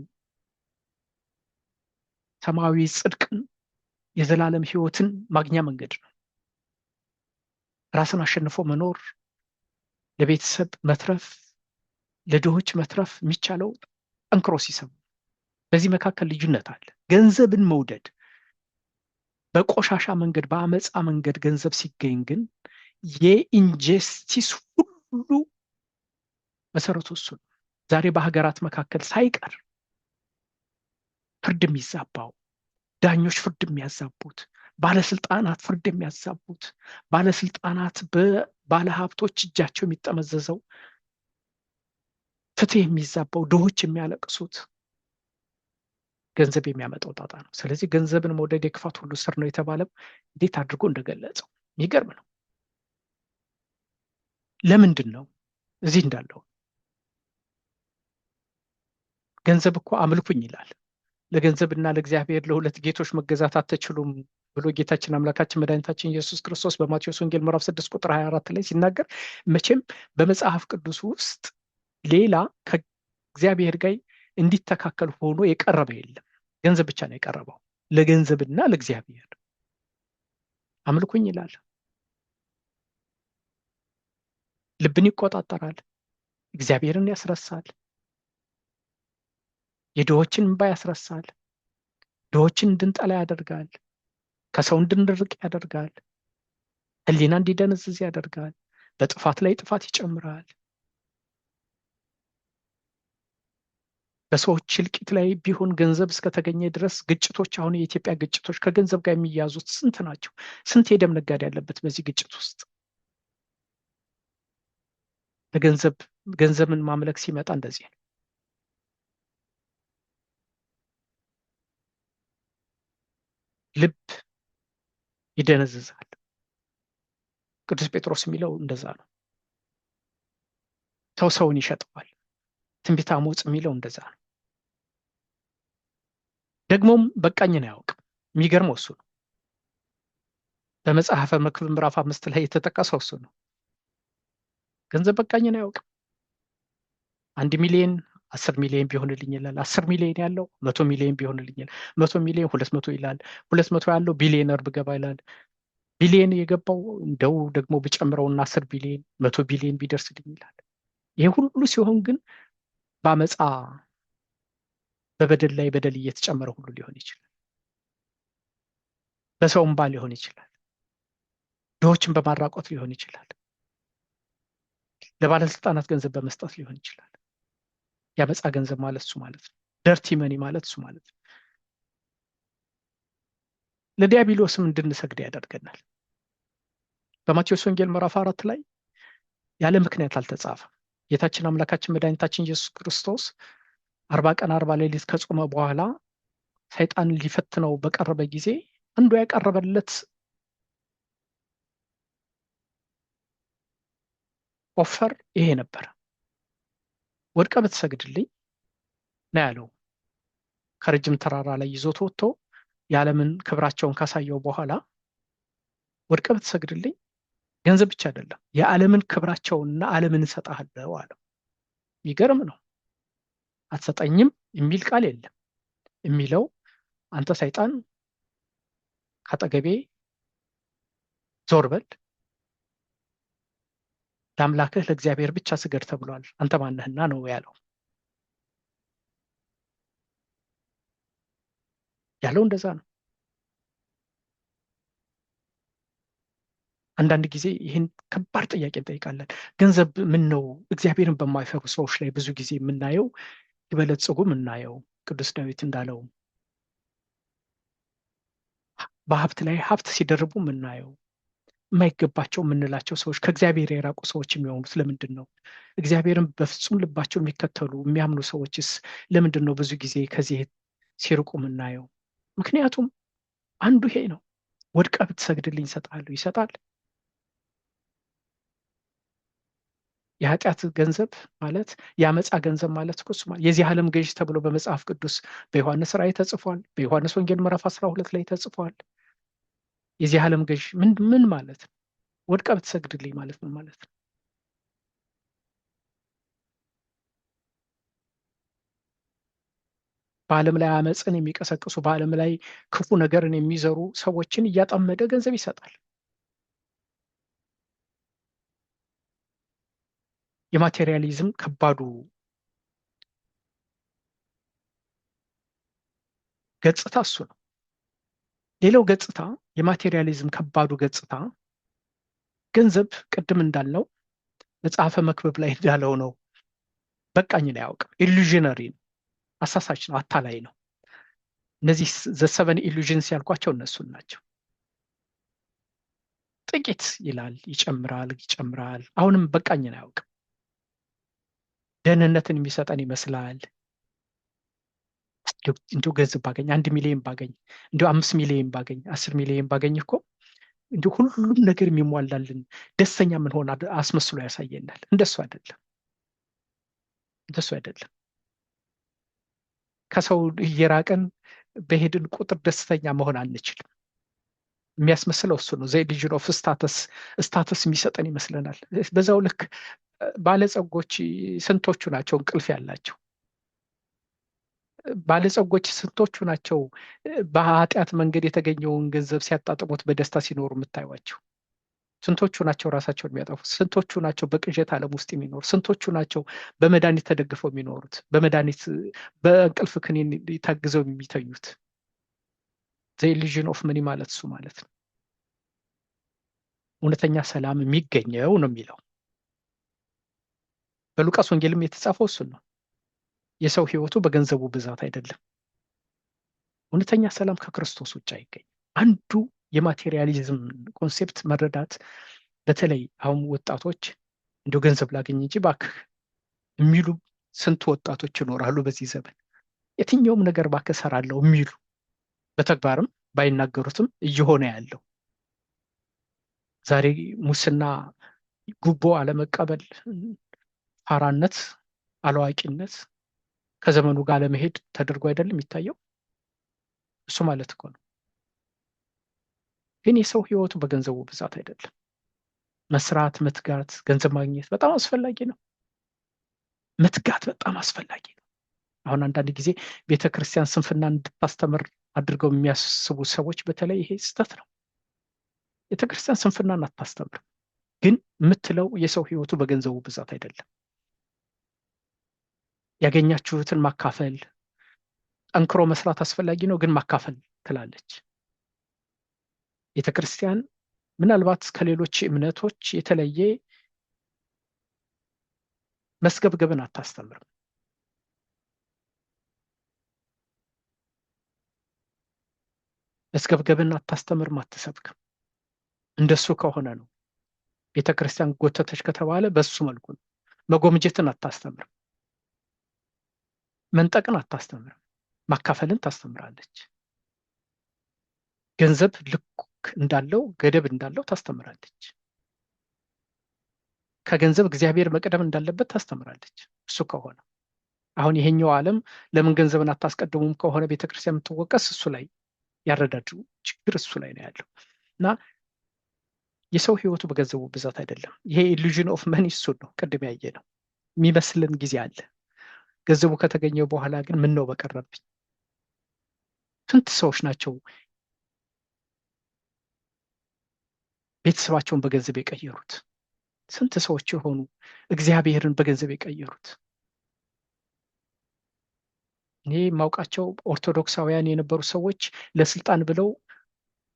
ሰማያዊ ጽድቅን፣ የዘላለም ሕይወትን ማግኛ መንገድ ነው። ራስን አሸንፎ መኖር፣ ለቤተሰብ መትረፍ፣ ለድሆች መትረፍ የሚቻለው ጠንክሮ ሲሰሩ። በዚህ መካከል ልዩነት አለ። ገንዘብን መውደድ በቆሻሻ መንገድ በአመፃ መንገድ ገንዘብ ሲገኝ ግን የኢንጀስቲስ ሁሉ መሰረቱ እሱ ነው። ዛሬ በሀገራት መካከል ሳይቀር ፍርድ የሚዛባው፣ ዳኞች ፍርድ የሚያዛቡት፣ ባለስልጣናት ፍርድ የሚያዛቡት፣ ባለስልጣናት በባለሀብቶች እጃቸው የሚጠመዘዘው፣ ፍትህ የሚዛባው፣ ድሆች የሚያለቅሱት ገንዘብ የሚያመጣው ጣጣ ነው። ስለዚህ ገንዘብን መውደድ የክፋት ሁሉ ስር ነው የተባለው እንዴት አድርጎ እንደገለጸው የሚገርም ነው። ለምንድን ነው እዚህ እንዳለው? ገንዘብ እኮ አምልኩኝ ይላል። ለገንዘብና ለእግዚአብሔር ለሁለት ጌቶች መገዛት አትችሉም ብሎ ጌታችን አምላካችን መድኃኒታችን ኢየሱስ ክርስቶስ በማቴዎስ ወንጌል ምዕራፍ 6 ቁጥር 24 ላይ ሲናገር መቼም በመጽሐፍ ቅዱስ ውስጥ ሌላ ከእግዚአብሔር ጋር እንዲተካከል ሆኖ የቀረበ የለም። ገንዘብ ብቻ ነው የቀረበው። ለገንዘብና ለእግዚአብሔር አምልኩኝ ይላል። ልብን ይቆጣጠራል፣ እግዚአብሔርን ያስረሳል፣ የድሆችን እንባ ያስረሳል፣ ድሆችን እንድንጠላ ያደርጋል፣ ከሰው እንድንርቅ ያደርጋል፣ ሕሊና እንዲደነዝዝ ያደርጋል፣ በጥፋት ላይ ጥፋት ይጨምራል። በሰዎች እልቂት ላይ ቢሆን ገንዘብ እስከተገኘ ድረስ ግጭቶች፣ አሁን የኢትዮጵያ ግጭቶች ከገንዘብ ጋር የሚያዙት ስንት ናቸው? ስንት የደም ነጋዴ ያለበት በዚህ ግጭት ውስጥ። ገንዘብን ማምለክ ሲመጣ እንደዚህ ነው። ልብ ይደነዝዛል። ቅዱስ ጴጥሮስ የሚለው እንደዛ ነው። ሰውን ይሸጠዋል። ትንቢተ አሞጽ የሚለው እንደዛ ነው። ደግሞም በቃኝን አያውቅም። የሚገርመው እሱ ነው። በመጽሐፈ መክብብ ምዕራፍ 5 ላይ የተጠቀሰው እሱ ነው። ገንዘብ በቃኝን አያውቅም። 1 ሚሊዮን 10 ሚሊዮን ቢሆንልኝ ይላል። 10 ሚሊዮን ያለው 100 ሚሊዮን ቢሆንልኝ ይላል። 100 ሚሊዮን 200 ይላል። 200 ያለው ቢሊዮነር ብገባ ይላል። ቢሊዮን የገባው እንደው ደግሞ ብጨምረውና 10 ቢሊዮን 100 ቢሊዮን ቢደርስልኝ ይላል። ይሄ ሁሉ ሲሆን ግን በአመፃ በበደል ላይ በደል እየተጨመረ ሁሉ ሊሆን ይችላል። በሰው እንባ ሊሆን ይችላል። ድሆችን በማራቆት ሊሆን ይችላል። ለባለስልጣናት ገንዘብ በመስጠት ሊሆን ይችላል። የአመፃ ገንዘብ ማለት እሱ ማለት ነው። ደርቲ መኒ ማለት እሱ ማለት ነው። ለዲያብሎስም እንድንሰግድ ያደርገናል። በማቴዎስ ወንጌል ምዕራፍ 4 ላይ ያለ ምክንያት አልተጻፈም። ጌታችን አምላካችን መድኃኒታችን ኢየሱስ ክርስቶስ 40 ቀን 40 ሌሊት ከጾመ በኋላ ሰይጣን ሊፈትነው በቀረበ ጊዜ አንዱ ያቀረበለት ኦፈር ይሄ ነበር። ወድቀ ብትሰግድልኝ ነው ያለው። ከረጅም ተራራ ላይ ይዞት ወጥቶ የዓለምን ክብራቸውን ካሳየው በኋላ ወድቀ ብትሰግድልኝ ገንዘብ ብቻ አይደለም የዓለምን ክብራቸውንና ዓለምን እሰጥሃለሁ አለው። ይገርም ነው። አትሰጠኝም የሚል ቃል የለም። የሚለው አንተ ሰይጣን ካጠገቤ ዞር በል፣ ለአምላክህ ለእግዚአብሔር ብቻ ስገድ ተብሏል፣ አንተ ማነህና ነው ያለው። እንደዛ ነው። አንዳንድ ጊዜ ይህን ከባድ ጥያቄ እንጠይቃለን። ገንዘብ ምን ነው? እግዚአብሔርን በማይፈሩ ሰዎች ላይ ብዙ ጊዜ የምናየው ይበለጽጉ የምናየው ቅዱስ ዳዊት እንዳለው በሀብት ላይ ሀብት ሲደርቡ የምናየው የማይገባቸው የምንላቸው ሰዎች ከእግዚአብሔር የራቁ ሰዎች የሚሆኑት ለምንድን ነው? እግዚአብሔርን በፍጹም ልባቸው የሚከተሉ የሚያምኑ ሰዎችስ ለምንድን ነው ብዙ ጊዜ ከዚህ ሲርቁ የምናየው? ምክንያቱም አንዱ ይሄ ነው። ወድቀ ብትሰግድልኝ ይሰጣሉ፣ ይሰጣል። የኃጢአት ገንዘብ ማለት የአመፃ ገንዘብ ማለት እኮ የዚህ ዓለም ገዥ ተብሎ በመጽሐፍ ቅዱስ በዮሐንስ ራእይ ተጽፏል። በዮሐንስ ወንጌል ምዕራፍ 12 ላይ ተጽፏል። የዚህ ዓለም ገዥ ምን ማለት ነው? ወድቀ ብትሰግድልኝ ማለት ምን ማለት ነው? በዓለም ላይ አመፅን የሚቀሰቅሱ በዓለም ላይ ክፉ ነገርን የሚዘሩ ሰዎችን እያጠመደ ገንዘብ ይሰጣል። የማቴሪያሊዝም ከባዱ ገጽታ እሱ ነው። ሌላው ገጽታ የማቴሪያሊዝም ከባዱ ገጽታ ገንዘብ ቅድም እንዳልነው መጽሐፈ መክብብ ላይ እንዳለው ነው። በቃኝን አያውቅም። ኢሉዥነሪ ነው፣ አሳሳች ነው፣ አታላይ ነው። እነዚህ ዘሰበን ኢሉዥንስ ያልኳቸው እነሱን ናቸው። ጥቂት ይላል፣ ይጨምራል፣ ይጨምራል። አሁንም በቃኝን አያውቅም። ደህንነትን የሚሰጠን ይመስላል። እንዲሁ ገንዘብ ባገኝ 1 ሚሊዮን ባገኝ እንዲሁ 5 ሚሊዮን ባገኝ 10 ሚሊዮን ባገኝ እኮ እንዲሁ ሁሉም ነገር የሚሟላልን ደስተኛ የምንሆን አስመስሎ ያሳየናል። እንደሱ አይደለም፣ እንደሱ አይደለም። ከሰው እየራቅን በሄድን ቁጥር ደስተኛ መሆን አንችልም። የሚያስመስለው እሱ ነው። ዘ ኢሉዥን ኦፍ ስታተስ የሚሰጠን ይመስለናል። በዛው ልክ ባለጸጎች ስንቶቹ ናቸው እንቅልፍ ያላቸው? ባለጸጎች ስንቶቹ ናቸው በኃጢአት መንገድ የተገኘውን ገንዘብ ሲያጣጥሙት በደስታ ሲኖሩ የምታዩቸው? ስንቶቹ ናቸው ራሳቸውን የሚያጠፉት? ስንቶቹ ናቸው በቅዠት ዓለም ውስጥ የሚኖሩ? ስንቶቹ ናቸው በመድኃኒት ተደግፈው የሚኖሩት? በመድኃኒት በእንቅልፍ ክኒን ታግዘው የሚተኙት? ዘ ኢሉዥን ኦፍ መኒ ማለት እሱ ማለት ነው። እውነተኛ ሰላም የሚገኘው ነው የሚለው በሉቃስ ወንጌልም የተጻፈው እሱን ነው። የሰው ሕይወቱ በገንዘቡ ብዛት አይደለም። እውነተኛ ሰላም ከክርስቶስ ውጭ አይገኝም። አንዱ የማቴሪያሊዝም ኮንሴፕት መረዳት፣ በተለይ አሁን ወጣቶች እንደው ገንዘብ ላገኝ እንጂ ባክህ የሚሉ ስንት ወጣቶች ይኖራሉ በዚህ ዘመን። የትኛውም ነገር ባክህ እሰራለሁ የሚሉ በተግባርም ባይናገሩትም እየሆነ ያለው ዛሬ ሙስና፣ ጉቦ አለመቀበል፣ ፋራነት፣ አላዋቂነት ከዘመኑ ጋር ለመሄድ ተደርጎ አይደለም የሚታየው። እሱ ማለት እኮ ነው። ግን የሰው ሕይወቱ በገንዘቡ ብዛት አይደለም። መስራት፣ መትጋት፣ ገንዘብ ማግኘት በጣም አስፈላጊ ነው። መትጋት በጣም አስፈላጊ ነው። አሁን አንዳንድ ጊዜ ቤተክርስቲያን ስንፍና እንድታስተምር አድርገው የሚያስቡ ሰዎች በተለይ ይሄ ስህተት ነው። ቤተክርስቲያን ስንፍናን አታስተምርም። ግን የምትለው የሰው ሕይወቱ በገንዘቡ ብዛት አይደለም። ያገኛችሁትን ማካፈል፣ ጠንክሮ መስራት አስፈላጊ ነው፣ ግን ማካፈል ትላለች ቤተክርስቲያን። ምናልባት ከሌሎች እምነቶች የተለየ መስገብገብን አታስተምርም። መስገብገብን አታስተምርም፣ አትሰብክም። እንደሱ ከሆነ ነው ቤተክርስቲያን ጎተተች ከተባለ በሱ መልኩ ነው። መጎምጀትን አታስተምርም፣ መንጠቅን አታስተምርም፣ ማካፈልን ታስተምራለች። ገንዘብ ልክ እንዳለው ገደብ እንዳለው ታስተምራለች። ከገንዘብ እግዚአብሔር መቅደም እንዳለበት ታስተምራለች። እሱ ከሆነ አሁን ይሄኛው ዓለም ለምን ገንዘብን አታስቀድሙም ከሆነ ቤተክርስቲያን የምትወቀስ እሱ ላይ ያረዳዱ ችግር እሱ ላይ ነው ያለው። እና የሰው ሕይወቱ በገንዘቡ ብዛት አይደለም። ይሄ ኢሉዥን ኦፍ መኒ እሱ ነው። ቅድም ያየ ነው የሚመስልን ጊዜ አለ። ገንዘቡ ከተገኘው በኋላ ግን ምን ነው በቀረብኝ። ስንት ሰዎች ናቸው ቤተሰባቸውን በገንዘብ የቀየሩት? ስንት ሰዎች የሆኑ እግዚአብሔርን በገንዘብ የቀየሩት? እኔ የማውቃቸው ኦርቶዶክሳውያን የነበሩ ሰዎች ለስልጣን ብለው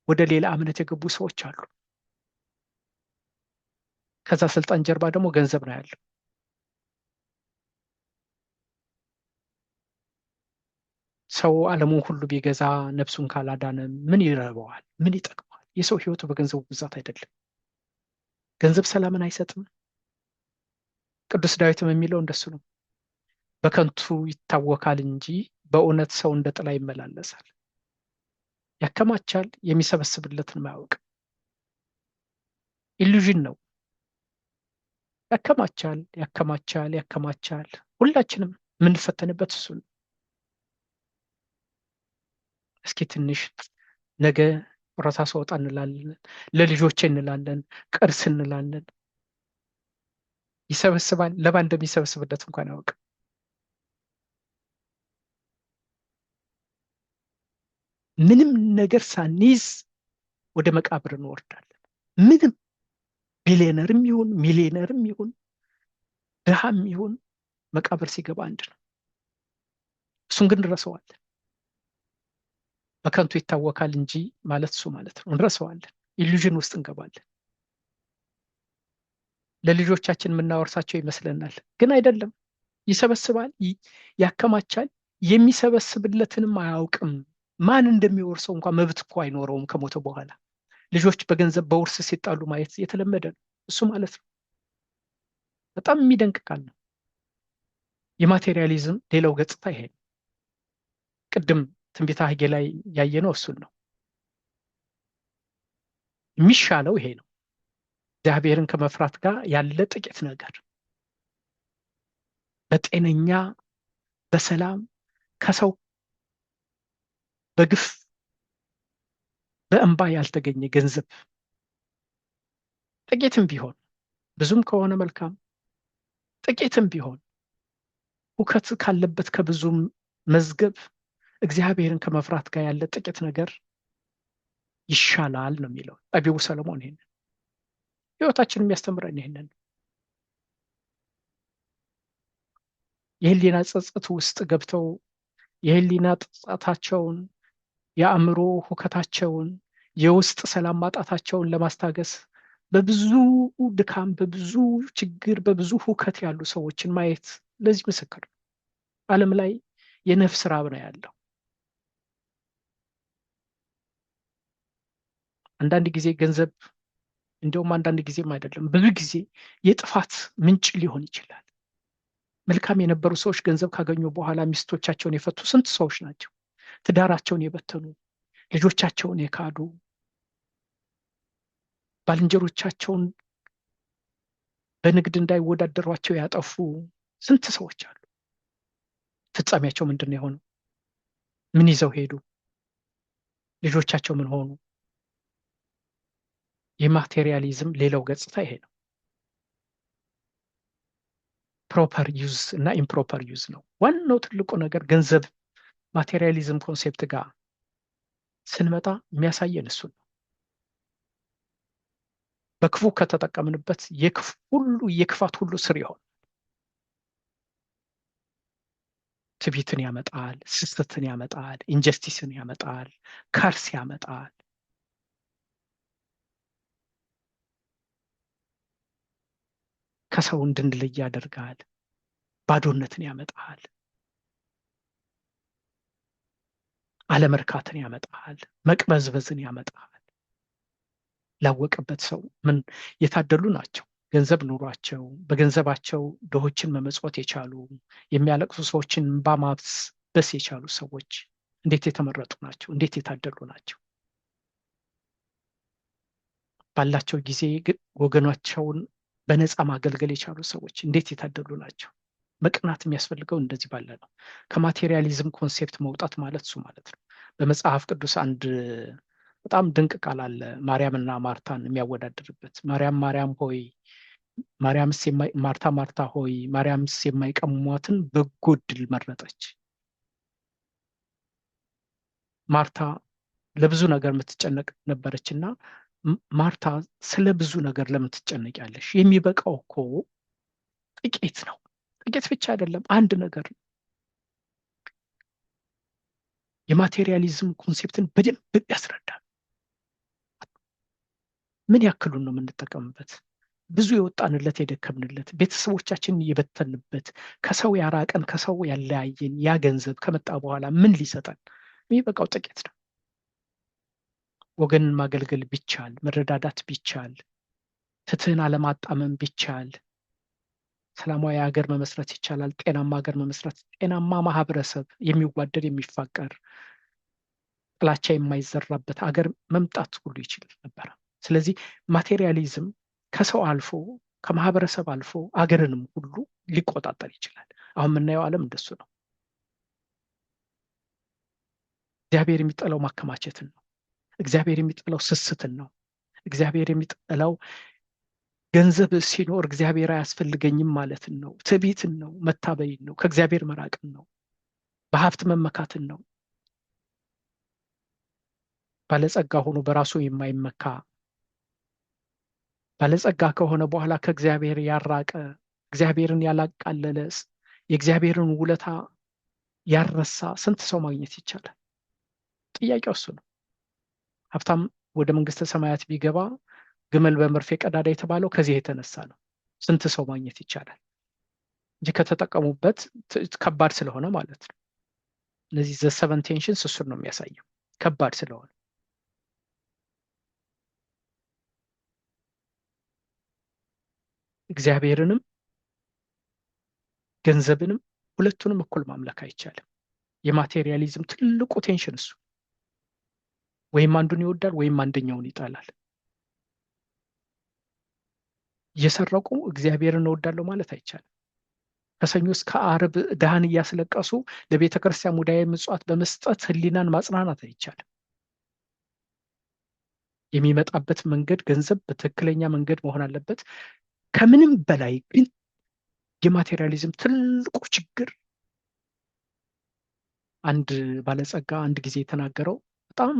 ወደ ሌላ እምነት የገቡ ሰዎች አሉ። ከዛ ስልጣን ጀርባ ደግሞ ገንዘብ ነው ያለው። ሰው ዓለሙን ሁሉ ቢገዛ ነፍሱን ካላዳነ ምን ይረበዋል? ምን ይጠቅመዋል? የሰው ሕይወቱ በገንዘቡ ብዛት አይደለም። ገንዘብ ሰላምን አይሰጥም። ቅዱስ ዳዊትም የሚለው እንደሱ ነው። በከንቱ ይታወካል እንጂ በእውነት ሰው እንደ ጥላ ይመላለሳል። ያከማቻል፣ የሚሰበስብለትን ማያውቅ ኢሉዥን ነው። ያከማቻል ያከማቻል ያከማቻል። ሁላችንም የምንፈተንበት እሱ ነው። እስኪ ትንሽ ነገ ጡረታ ስወጣ እንላለን፣ ለልጆቼ እንላለን፣ ቅርስ እንላለን። ይሰበስባል። ለማን እንደሚሰበስብለት እንኳን አያውቅም። ምንም ነገር ሳንይዝ ወደ መቃብር እንወርዳለን። ምንም ቢሊዮነርም ይሁን ሚሊዮነርም ይሁን ድሃም ይሁን መቃብር ሲገባ አንድ ነው። እሱን ግን እንረሳዋለን። በከንቱ ይታወካል እንጂ ማለት እሱ ማለት ነው። እንረሳዋለን። ኢሉዥን ውስጥ እንገባለን። ለልጆቻችን የምናወርሳቸው ይመስለናል፣ ግን አይደለም። ይሰበስባል፣ ያከማቻል። የሚሰበስብለትንም አያውቅም። ማን እንደሚወርሰው እንኳን መብት እኮ አይኖረውም ከሞተ በኋላ። ልጆች በገንዘብ በውርስ ሲጣሉ ማየት የተለመደ ነው። እሱ ማለት ነው። በጣም የሚደንቅ ቃል ነው። የማቴሪያሊዝም ሌላው ገጽታ ይሄ ነው። ቅድም ትንቢተ ሐጌ ላይ ያየነው እሱን ነው። የሚሻለው ይሄ ነው። እግዚአብሔርን ከመፍራት ጋር ያለ ጥቂት ነገር በጤነኛ በሰላም ከሰው በግፍ በእንባ ያልተገኘ ገንዘብ ጥቂትም ቢሆን ብዙም ከሆነ መልካም፣ ጥቂትም ቢሆን ሁከት ካለበት ከብዙም መዝገብ እግዚአብሔርን ከመፍራት ጋር ያለ ጥቂት ነገር ይሻላል ነው የሚለው ጠቢቡ ሰለሞን። ይሄንን ህይወታችን የሚያስተምረን ይሄንን የህሊና ጸጸት ውስጥ ገብተው የህሊና ጸጸታቸውን፣ የአእምሮ ሁከታቸውን፣ የውስጥ ሰላም ማጣታቸውን ለማስታገስ በብዙ ድካም፣ በብዙ ችግር፣ በብዙ ሁከት ያሉ ሰዎችን ማየት ለዚህ ምስክር ነው። ዓለም ላይ የነፍስ ራብ ነው ያለው። አንዳንድ ጊዜ ገንዘብ እንዲሁም አንዳንድ ጊዜም አይደለም ብዙ ጊዜ የጥፋት ምንጭ ሊሆን ይችላል። መልካም የነበሩ ሰዎች ገንዘብ ካገኙ በኋላ ሚስቶቻቸውን የፈቱ ስንት ሰዎች ናቸው? ትዳራቸውን የበተኑ፣ ልጆቻቸውን የካዱ፣ ባልንጀሮቻቸውን በንግድ እንዳይወዳደሯቸው ያጠፉ ስንት ሰዎች አሉ። ፍጻሜያቸው ምንድን ነው የሆነው? ምን ይዘው ሄዱ? ልጆቻቸው ምን ሆኑ? የማቴሪያሊዝም ሌላው ገጽታ ይሄ ነው። ፕሮፐር ዩዝ እና ኢምፕሮፐር ዩዝ ነው ዋናው ትልቁ ነገር። ገንዘብ ማቴሪያሊዝም ኮንሴፕት ጋር ስንመጣ የሚያሳየን እሱ ነው። በክፉ ከተጠቀምንበት የክፋት ሁሉ ስር ይሆን። ትዕቢትን ያመጣል፣ ስስትን ያመጣል፣ ኢንጀስቲስን ያመጣል፣ ከርስ ያመጣል። ከሰው እንድንለይ ያደርጋል፣ ባዶነትን ያመጣል፣ አለመርካትን ያመጣል፣ መቅበዝበዝን ያመጣል። ላወቀበት ሰው ምን የታደሉ ናቸው። ገንዘብ ኑሯቸው በገንዘባቸው ድሆችን መመጽወት የቻሉ የሚያለቅሱ ሰዎችን እንባ ማበስ የቻሉ ሰዎች እንዴት የተመረጡ ናቸው! እንዴት የታደሉ ናቸው! ባላቸው ጊዜ ወገናቸውን በነፃ ማገልገል የቻሉ ሰዎች እንዴት የታደሉ ናቸው! መቅናት የሚያስፈልገው እንደዚህ ባለ ነው። ከማቴሪያሊዝም ኮንሴፕት መውጣት ማለት እሱ ማለት ነው። በመጽሐፍ ቅዱስ አንድ በጣም ድንቅ ቃል አለ ማርያምና ማርታን የሚያወዳድርበት። ማርያም ሆይ ማርታ ማርታ ሆይ ማርያምስ የማይቀሟትን በጎ ዕድል መረጠች። ማርታ ለብዙ ነገር የምትጨነቅ ነበረችና ማርታ ስለ ብዙ ነገር ለምን ትጨነቂያለሽ? የሚበቃው እኮ ጥቂት ነው። ጥቂት ብቻ አይደለም፣ አንድ ነገር ነው። የማቴሪያሊዝም ኮንሴፕትን በደንብ ያስረዳል። ምን ያክሉን ነው የምንጠቀምበት? ብዙ የወጣንለት የደከምንለት፣ ቤተሰቦቻችንን የበተንበት፣ ከሰው ያራቀን፣ ከሰው ያለያየን ያ ገንዘብ ከመጣ በኋላ ምን ሊሰጠን? የሚበቃው ጥቂት ነው። ወገንን ማገልገል ቢቻል፣ መረዳዳት ቢቻል፣ ፍትህን አለማጣመም ቢቻል፣ ሰላማዊ ሀገር መመስረት ይቻላል። ጤናማ ሀገር መመስረት፣ ጤናማ ማህበረሰብ፣ የሚዋደድ የሚፋቀር፣ ጥላቻ የማይዘራበት ሀገር መምጣት ሁሉ ይችል ነበር። ስለዚህ ማቴሪያሊዝም ከሰው አልፎ ከማህበረሰብ አልፎ አገርንም ሁሉ ሊቆጣጠር ይችላል። አሁን የምናየው ዓለም እንደሱ ነው። እግዚአብሔር የሚጠላው ማከማቸትን ነው። እግዚአብሔር የሚጠላው ስስትን ነው። እግዚአብሔር የሚጠላው ገንዘብ ሲኖር እግዚአብሔር አያስፈልገኝም ማለትን ነው። ትዕቢትን ነው። መታበይን ነው። ከእግዚአብሔር መራቅን ነው። በሀብት መመካትን ነው። ባለጸጋ ሆኖ በራሱ የማይመካ ባለጸጋ ከሆነ በኋላ ከእግዚአብሔር ያራቀ፣ እግዚአብሔርን ያላቃለለ፣ የእግዚአብሔርን ውለታ ያረሳ ስንት ሰው ማግኘት ይቻላል? ጥያቄው እሱ ነው። ሀብታም ወደ መንግስተ ሰማያት ቢገባ ግመል በመርፌ ቀዳዳ የተባለው ከዚህ የተነሳ ነው። ስንት ሰው ማግኘት ይቻላል እንጂ ከተጠቀሙበት ከባድ ስለሆነ ማለት ነው። እነዚህ ዘ ሰቨን ቴንሽንስ እሱን ነው የሚያሳየው፣ ከባድ ስለሆነ። እግዚአብሔርንም ገንዘብንም ሁለቱንም እኩል ማምለክ አይቻልም። የማቴሪያሊዝም ትልቁ ቴንሽን እሱ፣ ወይም አንዱን ይወዳል ወይም አንደኛውን ይጣላል። እየሰረቁ እግዚአብሔርን እወዳለሁ ማለት አይቻልም። ከሰኞ እስከ ዓርብ ድሃን እያስለቀሱ ለቤተ ክርስቲያን ሙዳየ ምጽዋት በመስጠት ሕሊናን ማጽናናት አይቻልም። የሚመጣበት መንገድ ገንዘብ በትክክለኛ መንገድ መሆን አለበት። ከምንም በላይ ግን የማቴሪያሊዝም ትልቁ ችግር አንድ ባለጸጋ አንድ ጊዜ የተናገረው በጣም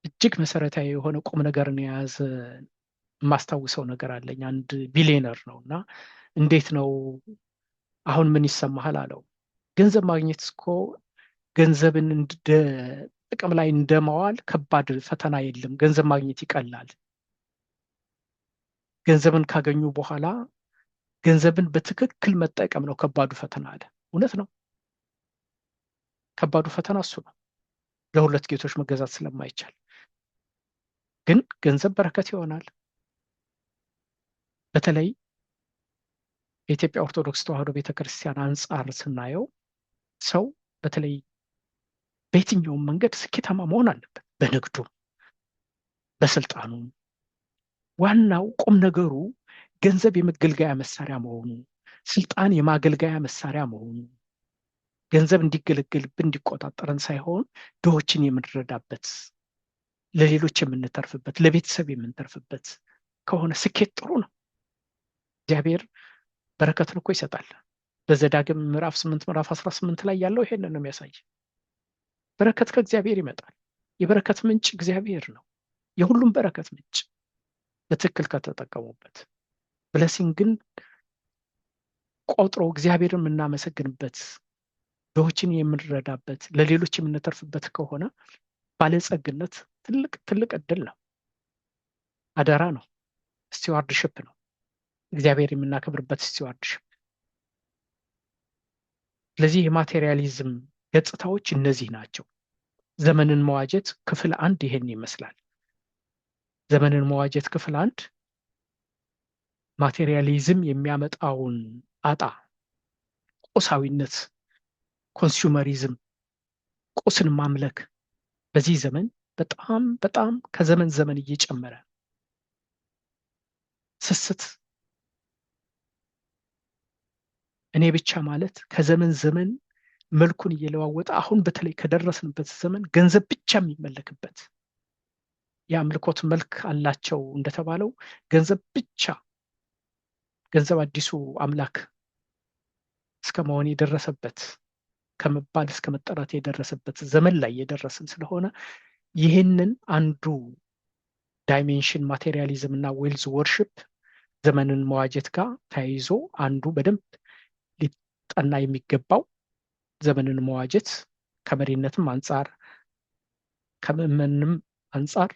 እጅግ መሰረታዊ የሆነ ቁም ነገርን የያዘ የማስታውሰው ነገር አለኝ። አንድ ቢሊዮነር ነው እና እንዴት ነው አሁን ምን ይሰማሃል አለው። ገንዘብ ማግኘት እኮ ገንዘብን ጥቅም ላይ እንደማዋል ከባድ ፈተና የለም፣ ገንዘብ ማግኘት ይቀላል። ገንዘብን ካገኙ በኋላ ገንዘብን በትክክል መጠቀም ነው ከባዱ ፈተና አለ። እውነት ነው። ከባዱ ፈተና እሱ ነው፣ ለሁለት ጌቶች መገዛት ስለማይቻል። ግን ገንዘብ በረከት ይሆናል። በተለይ የኢትዮጵያ ኦርቶዶክስ ተዋሕዶ ቤተክርስቲያን አንጻር ስናየው ሰው በተለይ በየትኛውም መንገድ ስኬታማ መሆን አለበት። በንግዱም በስልጣኑም። ዋናው ቁም ነገሩ ገንዘብ የመገልገያ መሳሪያ መሆኑ፣ ስልጣን የማገልገያ መሳሪያ መሆኑ፣ ገንዘብ እንዲገለገልብን እንዲቆጣጠረን ሳይሆን ድሆችን የምንረዳበት፣ ለሌሎች የምንተርፍበት፣ ለቤተሰብ የምንተርፍበት ከሆነ ስኬት ጥሩ ነው። እግዚአብሔር በረከትን እኮ ይሰጣል። በዘዳግም ምዕራፍ 8 ምዕራፍ 18 ላይ ያለው ይሄንን ነው የሚያሳይ። በረከት ከእግዚአብሔር ይመጣል። የበረከት ምንጭ እግዚአብሔር ነው። የሁሉም በረከት ምንጭ በትክክል ከተጠቀሙበት። ብለሲንግን ቆጥሮ እግዚአብሔርን የምናመሰግንበት፣ ድሆችን የምንረዳበት፣ ለሌሎች የምንተርፍበት ከሆነ ባለጸግነት ትልቅ ትልቅ እድል ነው። አደራ ነው። ስቲዋርድሽፕ ነው። እግዚአብሔር የምናከብርበት ስቲዋርድሽፕ። ስለዚህ የማቴሪያሊዝም ገጽታዎች እነዚህ ናቸው። ዘመንን መዋጀት ክፍል 1 ይሄን ይመስላል። ዘመንን መዋጀት ክፍል 1 ማቴሪያሊዝም የሚያመጣውን ጣጣ፣ ቁሳዊነት፣ ኮንሱመሪዝም፣ ቁስን ማምለክ በዚህ ዘመን በጣም በጣም ከዘመን ዘመን እየጨመረ፣ ስስት፣ እኔ ብቻ ማለት ከዘመን ዘመን መልኩን እየለዋወጠ አሁን በተለይ ከደረስንበት ዘመን ገንዘብ ብቻ የሚመለክበት የአምልኮት መልክ አላቸው እንደተባለው ገንዘብ ብቻ፣ ገንዘብ አዲሱ አምላክ እስከ መሆን የደረሰበት ከመባል እስከ መጠራት የደረሰበት ዘመን ላይ የደረስን ስለሆነ ይህንን አንዱ ዳይሜንሽን ማቴሪያሊዝም እና ዌልዝ ወርሽፕ ዘመንን መዋጀት ጋር ተያይዞ አንዱ በደንብ ሊጠና የሚገባው ዘመንን መዋጀት ከመሪነትም አንጻር ከምዕመንም አንጻር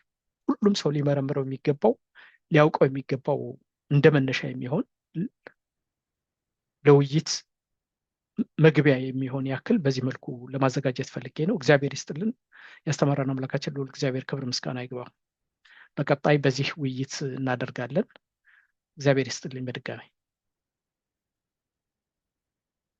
ሁሉም ሰው ሊመረምረው የሚገባው ሊያውቀው የሚገባው እንደ መነሻ የሚሆን ለውይይት መግቢያ የሚሆን ያክል በዚህ መልኩ ለማዘጋጀት ፈልጌ ነው። እግዚአብሔር ይስጥልን። ያስተማረን አምላካችን ልዑል እግዚአብሔር ክብር ምስጋና ይግባው። በቀጣይ በዚህ ውይይት እናደርጋለን። እግዚአብሔር ይስጥልኝ በድጋሚ።